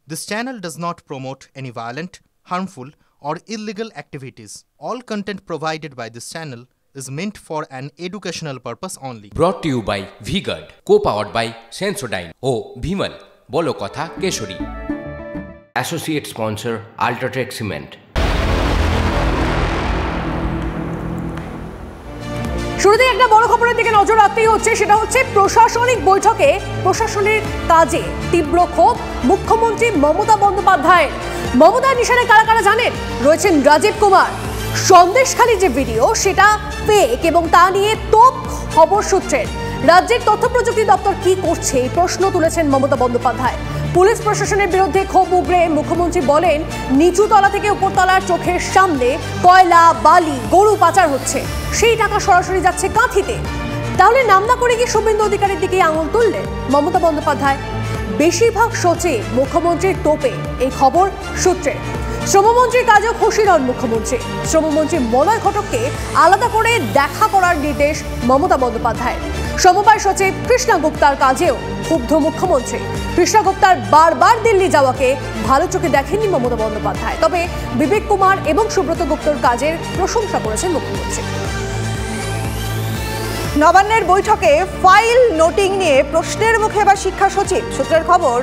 This channel does not promote any violent, harmful, or illegal activities. All content provided by this channel is meant for an educational purpose only. Brought to you by V-Guard, co-powered by Sensodyne O Bhimal, বলো কথা Keshari. Associate sponsor Ultratech Cement। শুরুতেই একটা বড় খবরের দিকে নজর রাখতেই হচ্ছে, সেটা হচ্ছে প্রশাসনিক বৈঠকে প্রশাসনের কাজে তীব্র ক্ষোভ মুখ্যমন্ত্রী মমতা বন্দ্যোপাধ্যায়ের। মমতার নিশানে কারা কারা জানেন? রয়েছেন রাজীব কুমার। সন্দেশখালী যে ভিডিও সেটা ফেক এবং তা নিয়ে তোপ খবর সূত্রের। রাজ্যের তথ্য প্রযুক্তি দপ্তর কি করছে এই প্রশ্ন তুলেছেন মমতা বন্দ্যোপাধ্যায়। পুলিশ প্রশাসনের বিরুদ্ধে ক্ষোভ উগরে মুখ্যমন্ত্রী বলেন, নিচু তলা থেকে উপরতলার চোখের সামনে কয়লা, বালি, গরু পাচার হচ্ছে, সেই টাকা সরাসরি যাচ্ছে কাঁথিতে। তাহলে নাম না করে কি শুভেন্দু অধিকারীর দিকে আঙুল তুললেন মমতা বন্দ্যোপাধ্যায়? বেশিরভাগ সচিব মুখ্যমন্ত্রীর তোপে এই খবর সূত্রে। শ্রমমন্ত্রীর কাজেও খুশি নন মুখ্যমন্ত্রী। শ্রমমন্ত্রী মলয় ঘটককে আলাদা করে দেখা করার নির্দেশ মমতা বন্দ্যোপাধ্যায়। সমবায় সচিব কৃষ্ণা গুপ্তার কাজেও ক্ষুব্ধ মুখ্যমন্ত্রী। কৃষ্ণা গুপ্তার বারবার দিল্লি যাওয়াকে ভালো চোখে দেখেননি মমতা বন্দ্যোপাধ্যায়, তবে বিবেক কুমার এবং সুব্রত গুপ্তর কাজের প্রশংসা করেছেন মুখ্যমন্ত্রী। নবান্নের বৈঠকে ফাইল নোটিং নিয়ে প্রশ্নের মুখে এবার শিক্ষা সচিব। সূত্রের খবর,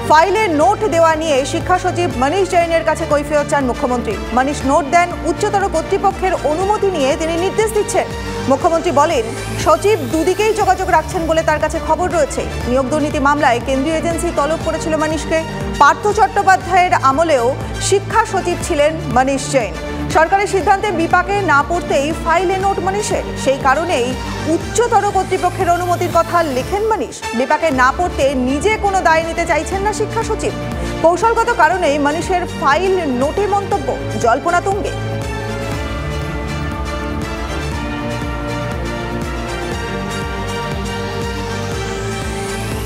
ফাইলে নোট দেওয়া নিয়ে শিক্ষা সচিব মনীষ জৈনের কাছে কৈফিয়ত চান মুখ্যমন্ত্রী। মনীষ নোট দেন, উচ্চতর কর্তৃপক্ষের অনুমতি নিয়ে তিনি নির্দেশ দিচ্ছেন। মুখ্যমন্ত্রী বলেন, সচিব দুদিকেই যোগাযোগ রাখছেন বলে তার কাছে খবর রয়েছে। নিয়োগ দুর্নীতি মামলায় কেন্দ্রীয় এজেন্সি তলব করেছিল মনীষকে। পার্থ চট্টোপাধ্যায়ের আমলেও শিক্ষা সচিব ছিলেন মনীষ জৈন। সরকারের সিদ্ধান্তে বিপাকে না পড়তেই ফাইলে নোট মনীষের। সেই কারণেই উচ্চতর কর্তৃপক্ষের অনুমতির কথা লেখেন মনীষ। বিপাকে না পড়তে নিজে কোনো দায় নিতে চাইছেন না শিক্ষা সচিব। কৌশলগত কারণেই মনীষের ফাইল নোটে মন্তব্য, জল্পনা তুঙ্গে।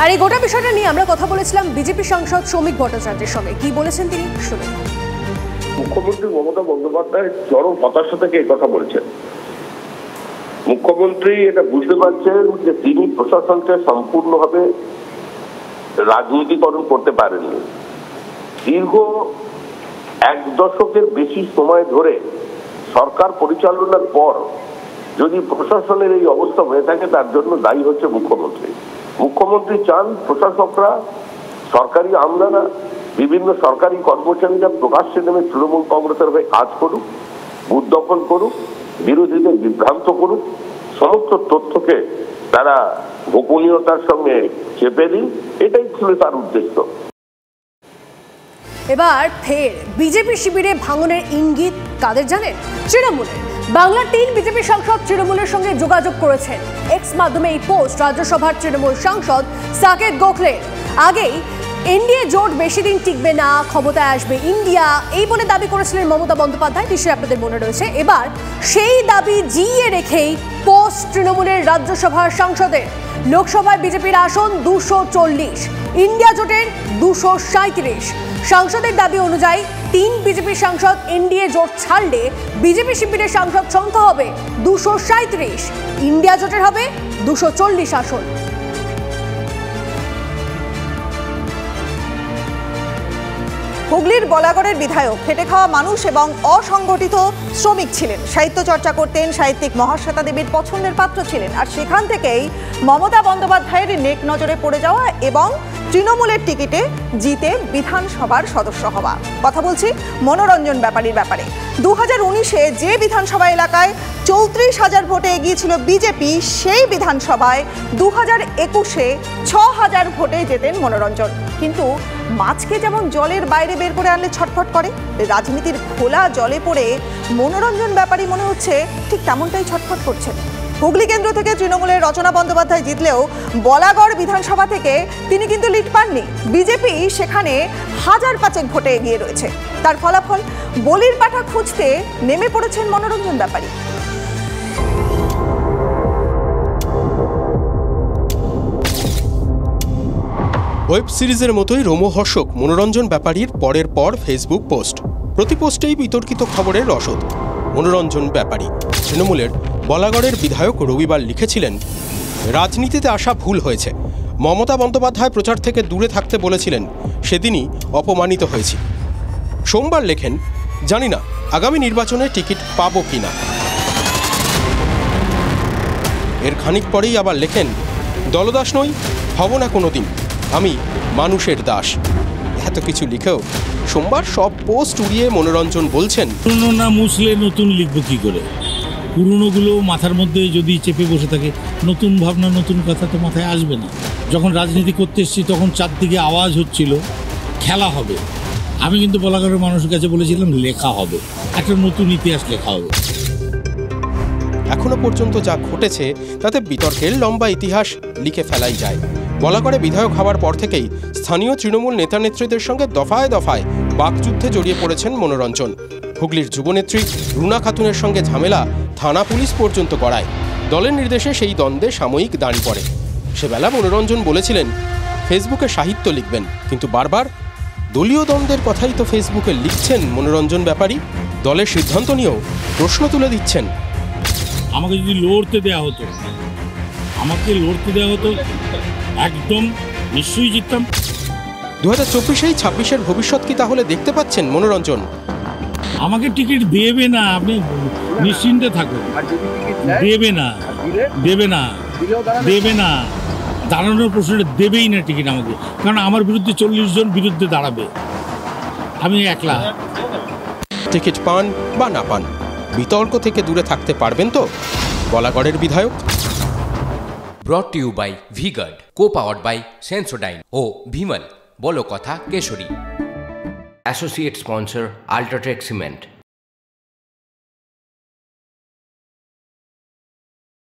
আর এই গোটা বিষয়টা নিয়ে আমরা কথা বলেছিলাম বিজেপি সাংসদ শ্রমিক ভট্টাচার্যের সঙ্গে। কি বলেছেন তিনি শুনুন। মুখ্যমন্ত্রী মমতা বন্দ্যোপাধ্যায় চরম হতাশা থেকে এই কথা বলছেন। মুখ্যমন্ত্রী এটা বুঝতে পারছেন যে তিনি প্রশাসনকে সম্পূর্ণভাবে রাজনীতিকরণ করতে পারেননি। দীর্ঘ 1 দশকের বেশি সময় ধরে সরকার পরিচালনার পর যদি প্রশাসনের এই অবস্থা হয়ে থাকে, তার জন্য দায়ী হচ্ছে মুখ্যমন্ত্রী। মুখ্যমন্ত্রী চান প্রশাসকরা, সরকারি আমলারা, বিভিন্ন সরকারি কর্মচারীরা প্রকাশ্যে নেমে তৃণমূল কংগ্রেসের হয়ে কাজ করুক, বুথ দখল করুক, বিরোধীদের বিভ্রান্ত করুক, সমস্ত তথ্যকে তারা গোপনীয়তার সঙ্গে চেপে দিন, এটাই ছিল তার উদ্দেশ্য। এবার ফের বিজেপি শিবিরে ভাঙনের ইঙ্গিত কাদের জানেন? তৃণমূলের। বাংলার 3 বিজেপি সাংসদ তৃণমূলের সঙ্গে যোগাযোগ করেছেন। এক্স মাধ্যমে এই পোস্ট রাজ্যসভার তৃণমূল সাংসদ সাকেত গোখলে। আগেই এনডিএ জোট বেশি দিন টিকবে না, ক্ষমতায় আসবে ইন্ডিয়া, এই বলে দাবি করেছিলেন মমতা বন্দ্যোপাধ্যায়, নিশ্চয়ই আপনাদের মনে রয়েছে। এবার সেই দাবি জিইয়ে রেখেই পোস্ট তৃণমূলের রাজ্যসভার সাংসদের। লোকসভায় বিজেপির আসন 240, ইন্ডিয়া জোটের 237। সাংসদের দাবি অনুযায়ী 3 বিজেপি সাংসদ এনডিএ জোট ছাড়লে বিজেপি শিবিরের সাংসদ সংখ্যা হবে 237, ইন্ডিয়া জোটের হবে 240 আসন। হুগলির বলাগড়ের বিধায়ক খেটে খাওয়া মানুষ এবং অসংগঠিত শ্রমিক ছিলেন। সাহিত্য চর্চা করতেন, সাহিত্যিক মহাশ্বেতা দেবীর পছন্দের পাত্র ছিলেন। আর সেখান থেকেই মমতা বন্দ্যোপাধ্যায়ের নেক নজরে পড়ে যাওয়া এবং তৃণমূলের টিকিটে জিতে বিধানসভার সদস্য হওয়া। কথা বলছি মনোরঞ্জন ব্যাপারীর ব্যাপারে। 2019-এ যে বিধানসভা এলাকায় 34,000 ভোটে এগিয়েছিল বিজেপি, সেই বিধানসভায় 2021-এ 6,000 ভোটে জেতেন মনোরঞ্জন। কিন্তু মাছকে যেমন জলের বাইরে বের করে আনলে ছটফট করে, রাজনীতির খোলা জলে পড়ে মনোরঞ্জন ব্যাপারী মনে হচ্ছে ঠিক তেমনটাই ছটফট করছেন। হুগলি কেন্দ্র থেকে তৃণমূলের রচনা বন্দ্যোপাধ্যায় জিতলেও বলাগড় বিধানসভা থেকে তিনি কিন্তু লিড পাননি। বিজেপি সেখানে 1005 ভোটে এগিয়ে রয়েছে। তার ফলাফল, বলির পাঠা খুঁজতে নেমে পড়েছেন মনোরঞ্জন ব্যাপারী। ওয়েব সিরিজের মতোই রোমহর্ষক মনোরঞ্জন ব্যাপারীর পরের পর ফেসবুক পোস্ট। প্রতি পোস্টেই বিতর্কিত খবরের রসদ। মনোরঞ্জন ব্যাপারী তৃণমূলের বলাগড়ের বিধায়ক রবিবার লিখেছিলেন, রাজনীতিতে আসা ভুল হয়েছে, মমতা বন্দ্যোপাধ্যায় প্রচার থেকে দূরে থাকতে বলেছিলেন, সেদিনই অপমানিত হয়েছি। সোমবার লেখেন, জানি না আগামী নির্বাচনে টিকিট পাবো কিনা। এর খানিক পরেই আবার লেখেন, দলদাস নই, হব না কোনোদিন, আমি মানুষের দাস। এত কিছু লিখেও সোমবার সব পোস্ট উড়িয়ে মনোরঞ্জন বলছেন, পুরনো না মুছলে নতুন লিখবো কি করে? পুরনোগুলো মাথার মধ্যে যদি চেপে বসে থাকে, নতুন ভাবনা নতুন কথা তো মাথায় আসবে না। যখন রাজনীতি করতে এসেছি তখন চারদিকে আওয়াজ হচ্ছিল খেলা হবে। আমি কিন্তু বলাগড়ের মানুষের কাছে বলেছিলাম লেখা হবে, একটা নতুন ইতিহাস লেখা হবে। এখনো পর্যন্ত যা ঘটেছে তাতে বিতর্কের লম্বা ইতিহাস লিখে ফেলাই যায়। বলাগড়ে বিধায়ক হওয়ার পর থেকেই স্থানীয় তৃণমূল নেতা নেত্রীদের সঙ্গে দফায় দফায় বাকযুদ্ধে জড়িয়ে পড়েছেন মনোরঞ্জন। হুগলির যুবনেত্রী রুনা খাতুনের সঙ্গে ঝামেলা থানা পুলিশ পর্যন্ত গড়ায়। দলের নির্দেশে সেই দ্বন্দ্বে সাময়িক দাঁড়ি পড়ে। সেবেলা মনোরঞ্জন বলেছিলেন ফেসবুকে সাহিত্য লিখবেন, কিন্তু বারবার দলীয় দ্বন্দ্বের কথাই তো ফেসবুকে লিখছেন মনোরঞ্জন ব্যাপারী। দলের সিদ্ধান্ত নিয়েও প্রশ্ন তুলে দিচ্ছেন। আমাকে যদি লড়তে দেওয়া হতো, একদম নিশ্চয়ই জিততাম। 2024-এই 26-এর ভবিষ্যৎ কি তাহলে দেখতে পাচ্ছেন মনোরঞ্জন? আমাকে টিকিট দেবে না, আপনি নিশ্চিন্তে থাকুন। দেবে না দাঁড়ানোর প্রশ্নটা দেবেই না টিকিট আমাকে, কারণ আমার বিরুদ্ধে 40 জন বিরুদ্ধে দাঁড়াবে, আমি একলা। টিকিট পান বা না পান, বিতর্ক থেকে দূরে থাকতে পারবেন তো বলাগড়ের বিধায়ক? Brought to you by V-Guard, co-powered by Sensodyne ও ভিমল বলো কথা কেশরী। Associate sponsor UltraTech cement.